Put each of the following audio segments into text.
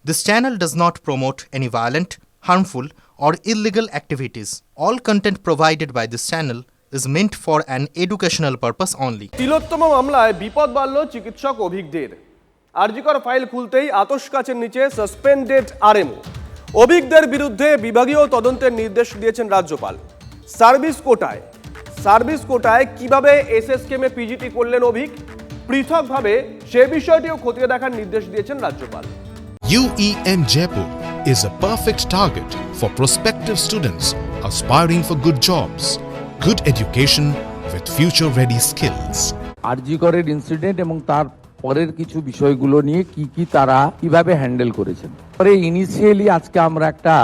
This channel does not promote any violent, harmful, or illegal activities. All content provided by this channel is meant for an educational purpose only. তিলোত্তম মামলায় বিপদ বাড়ল চিকিৎসক অভিজ্ঞদের। RG Kar file খুলতেই আতশ কাচের নিচে suspended RMO. অভিজ্ঞদের বিরুদ্ধে বিভাগীয় তদন্তের নির্দেশ দিয়েছেন রাজ্যপাল। সার্ভিস কোটায় কিভাবে এসএসকেমে পিজিটি করলেন অভিজ্ঞ, পৃথকভাবে সে বিষয়টিও খতিয়ে দেখার নির্দেশ দিয়েছেন রাজ্যপাল। UEM Jaipur is a perfect target for prospective students aspiring for good jobs, good education with future-ready skills. আরজিকরের ইনসিডেন্ট এবং তার পরের কিছু বিষয়গুলো নিয়ে কি তারা কিভাবে হ্যান্ডেল করেছেন। পরে ইনিশিয়ালি আজকে আমরা একটা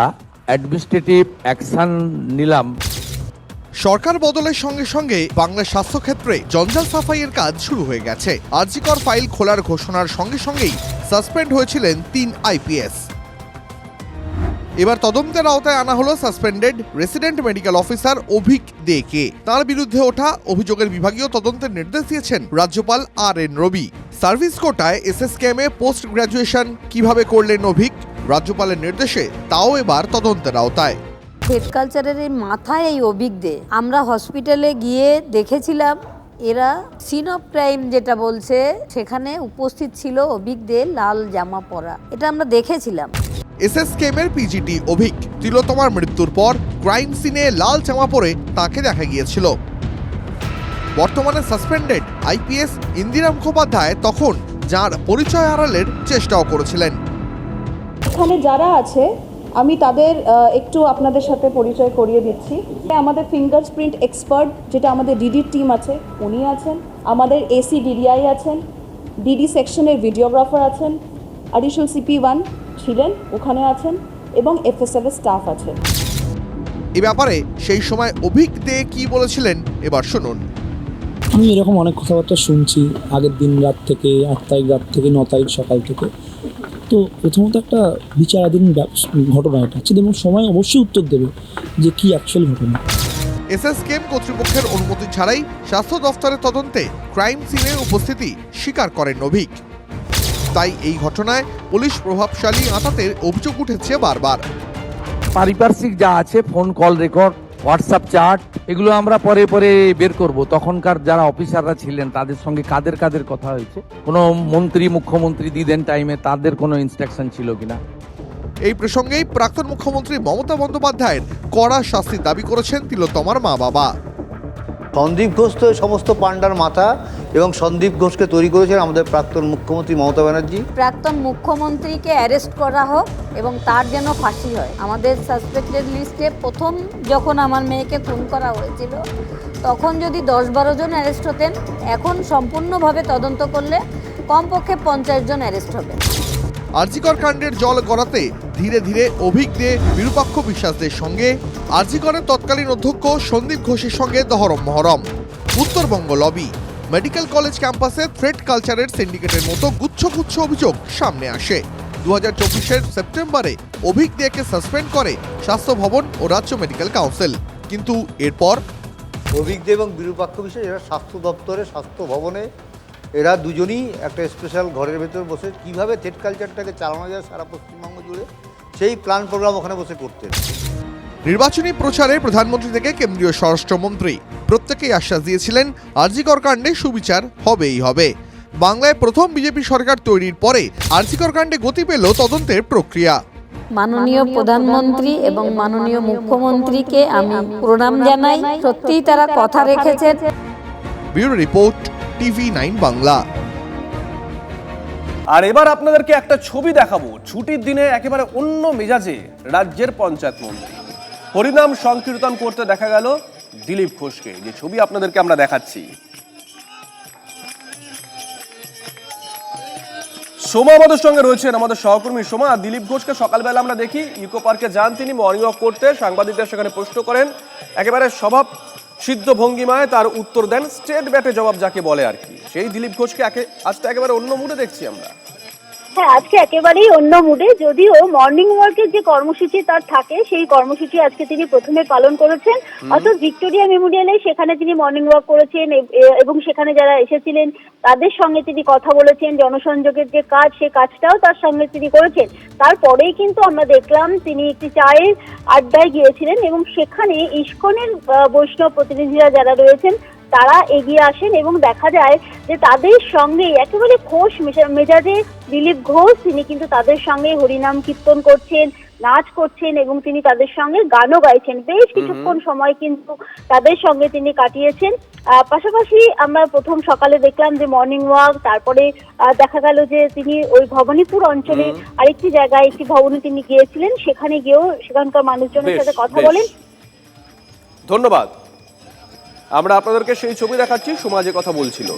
অ্যাডমিনিস্ট্রেটিভ অ্যাকশন নিলাম। সরকার বদলের সঙ্গে সঙ্গে বাংলার স্বাস্থ্যক্ষেত্রে জঞ্জাল সাফাইয়ের কাজ শুরু হয়ে গেছে। আরজিকর ফাইল খোলার ঘোষণার সঙ্গে সঙ্গেই সাসপেন্ড হয়েছিলেন 3 আইপিএস। এবার তদন্তের আওতায় আনা হলো suspended resident medical officer Abhik দেকে। তার বিরুদ্ধে ওঠা অভিযোগের বিভাগীয় তদন্তের নির্দেশ দিয়েছেন রাজ্যপাল RN রবি। সার্ভিস কোটায় এসএসকেএমে পোস্ট গ্র্যাজুয়েশন কিভাবে করলেন অভিক, রাজ্যপালের নির্দেশে তাও এবার তদন্তের আওতায়। হেড কালচারের মাথায় এই অভিজ্ঞদের আমরা হসপিটালে গিয়ে দেখেছিলাম, এরা সিন অফ ক্রাইম যেটা বলছে সেখানে উপস্থিত ছিল অভিজ্ঞদের লাল জামা পরা, এটা আমরা দেখেছিলাম। এসএসকেএমের পিজিটি অভিক তিলোত্তমার মৃত্যুর পর ক্রাইম সিনে লাল জামা পরে তাকে দেখা গিয়েছিল। বর্তমানে সাসপেন্ডেড আইপিএস ইন্দিরা মুখোপাধ্যায় তখন যার পরিচয় আড়ালের চেষ্টাও করেছিলেন। এখানে যারা আছে আমি তাদের একটু আপনাদের সাথে পরিচয় করিয়ে দিচ্ছি। আমাদের ফিঙ্গারপ্রিন্ট এক্সপার্ট যেটা আমাদের ডিডি টিম আছে উনি আছেন, আমাদের এসি ডিডিআই আছেন, ডিডি সেকশনের ভিডিওগ্রাফার আছেন, অ্যাডিশনাল CP1 ছিলেন ওখানে আছেন এবং FSL এর স্টাফ আছেন। এ ব্যাপারে সেই সময় অভিক দে কি বলেছিলেন এবার শুনুন। আমি এরকম অনেক কথাবার্তা শুনছি আগের দিন রাত থেকে, 8 তারিখ রাত থেকে 9 তারিখ সকাল থেকে। তো প্রথমত একটা বিচারাধীন ঘটনা এটা হচ্ছে, এবং সময় অবশ্যই উত্তর দেবে যে কি অ্যাকচুয়াল ঘটনা। এসএসকেএম কর্তৃপক্ষের অনুমতি ছাড়াই স্বাস্থ্য দফতরের তদন্তে ক্রাইম সিনে উপস্থিতি স্বীকার করেন অভিক। তাই এই ঘটনায় পুলিশ প্রভাবশালী আঁতাতে অভিযোগ উঠেছে বারবার। পারিপার্শ্বিক যা আছে, phone call record, WhatsApp chat, এগুলো আমরা পরে বের করব। তখনকার যারা অফিসাররা ছিলেন তাদের সঙ্গে কাদের কথা হয়েছে, কোনো মন্ত্রী মুখ্যমন্ত্রী দিদেন টাইমে তাদের কোনো ইনস্ট্রাকশন ছিল কিনা। এই প্রসঙ্গেই প্রাক্তন মুখ্যমন্ত্রী মমতা বন্দ্যোপাধ্যায়ের কড়া শাস্তির দাবি করেছেন তিলোত্তমার মা বাবা। সন্দীপ ঘোষ তো সমস্ত পাণ্ডার মাথা, এবং সন্দীপ ঘোষকে তৈরি করেছেন আমাদের প্রাক্তন মুখ্যমন্ত্রী মমতা ব্যানার্জি। প্রাক্তন মুখ্যমন্ত্রীকে অ্যারেস্ট করা হোক এবং তার যেন ফাঁসি হয়। আমাদের সাসপেক্টেড লিস্টে প্রথম যখন আমার মেয়েকে খুন করা হয়েছিল তখন যদি 10-12 জন অ্যারেস্ট হতেন, এখন সম্পূর্ণভাবে তদন্ত করলে কমপক্ষে 50 জন অ্যারেস্ট হবে। আরজিকর কাণ্ডের জল গড়াতে ধীরে ধীরে অভিক দে, বিরূপাক্ষ বিশ্বাসদের সঙ্গে আরজিকরের তৎকালীন অধ্যক্ষ সন্দীপ ঘোষের সঙ্গে দহরম মহরম। উত্তরবঙ্গ লবি, মেডিকেল কলেজ ক্যাম্পাসে থ্রেট কালচারের সিন্ডিকেটের মতো গুচ্ছ অভিযোগ সামনে আসে। 2024-এর সেপ্টেম্বরে অভিক দেকে সাসপেন্ড করে স্বাস্থ্য ভবন ও রাজ্য মেডিকেল কাউন্সিল। কিন্তু এরপর অভিক দে এবং বিরূপাক্ষ বিশ্বাস এরা স্বাস্থ্য দপ্তরে, স্বাস্থ্য ভবনে এরা দুজনই একটা স্পেশাল ঘরের ভেতর বসে কিভাবে থ্রেট কালচারটাকে চালানো যায় সারা পশ্চিমবঙ্গ জুড়ে সেই প্ল্যান প্রোগ্রাম ওখানে বসে করতেন। নির্বাচনী প্রচারে প্রধানমন্ত্রী থেকে কেন্দ্রীয় স্বরাষ্ট্রমন্ত্রী প্রত্যেকেই আশ্বাস দিয়েছিলেন আরজিকর কাণ্ডে সুবিচার হবেই হবে। বাংলায় প্রথম বিজেপি সরকার তৈরির পরে আরজিকর কাণ্ডে গতি পেল তদন্তের প্রক্রিয়া। মাননীয় প্রধানমন্ত্রী এবং মাননীয় মুখ্যমন্ত্রীকে আমি প্রণাম জানাই, সত্যিই তারা কথা রেখেছেন। Bureau report, TV9 Bangla. আর এবার আপনাদেরকে একটা ছবি দেখাবো। ছুটির দিনে একেবারে অন্য মেজাজে রাজ্যের পঞ্চায়েত মন্ত্রী হরিনাম সংকীর্তন করতে দেখা গেল দিলীপ ঘোষকে, যে ছবি আপনাদেরকে আমরা দেখাচ্ছি। সোমা আমাদের সঙ্গে রয়েছেন, আমাদের সহকর্মী সোমা। দিলীপ ঘোষকে সকালবেলা আমরা দেখি ইকো পার্কে যান তিনি মর্নিং ওয়াক করতে, সাংবাদিকদের সেখানে প্রশ্ন করেন, একেবারে স্বভাব সিদ্ধ ভঙ্গিমায় তার উত্তর দেন, স্টেট ব্যাটে জবাব যাকে বলে আর কি। সেই দিলীপ ঘোষকে আজ তো একেবারে অন্য মুডে দেখছি আমরা। হ্যাঁ, আজকে একেবারেই অন্য মুডে। যদিও মর্নিং ওয়াকের যে কর্মসূচি তার থাকে, সেই কর্মসূচি আজকে তিনি প্রথমে পালন করেছেন। অর্থাৎ ভিক্টোরিয়া মেমোরিয়ালে সেখানে তিনি মর্নিং ওয়াক করেছেন এবং সেখানে যারা এসেছিলেন তাদের সঙ্গে তিনি কথা বলেছেন। জনসংযোগের যে কাজ, সেই কাজটাও তার সঙ্গে তিনি করেছেন। তারপরেই কিন্তু আমরা দেখলাম তিনি একটি চায়ের আড্ডায় গিয়েছিলেন এবং সেখানে ইসকনের বৈষ্ণব প্রতিনিধিরা যারা রয়েছেন তারা এগিয়ে আসেন এবং দেখা যায় যে তাদের সঙ্গে একেবারে খোশ মেজাজে দিলীপ ঘোষ তিনি কিন্তু তাদের সঙ্গে হরিনাম কীর্তন করছেন, নাচ করছেন এবং তিনি তাদের সঙ্গে গানও গাইছেন। বেশ কিছুক্ষণ সময় কিন্তু তাদের সঙ্গে তিনি কাটিয়েছেন। পাশাপাশি আমরা প্রথম সকালে দেখলাম যে মর্নিং ওয়াক, তারপরে দেখা গেল যে তিনি ওই ভবানীপুর অঞ্চলে আরেকটি জায়গায় একটি ভবনে তিনি গিয়েছিলেন, সেখানে গিয়েও সেখানকার মানুষজনের সাথে কথা বলেন। ধন্যবাদ। আমরা আপনাদেরকে সেই ছবি দেখাচ্ছি, সমাজে কথা বলছিল।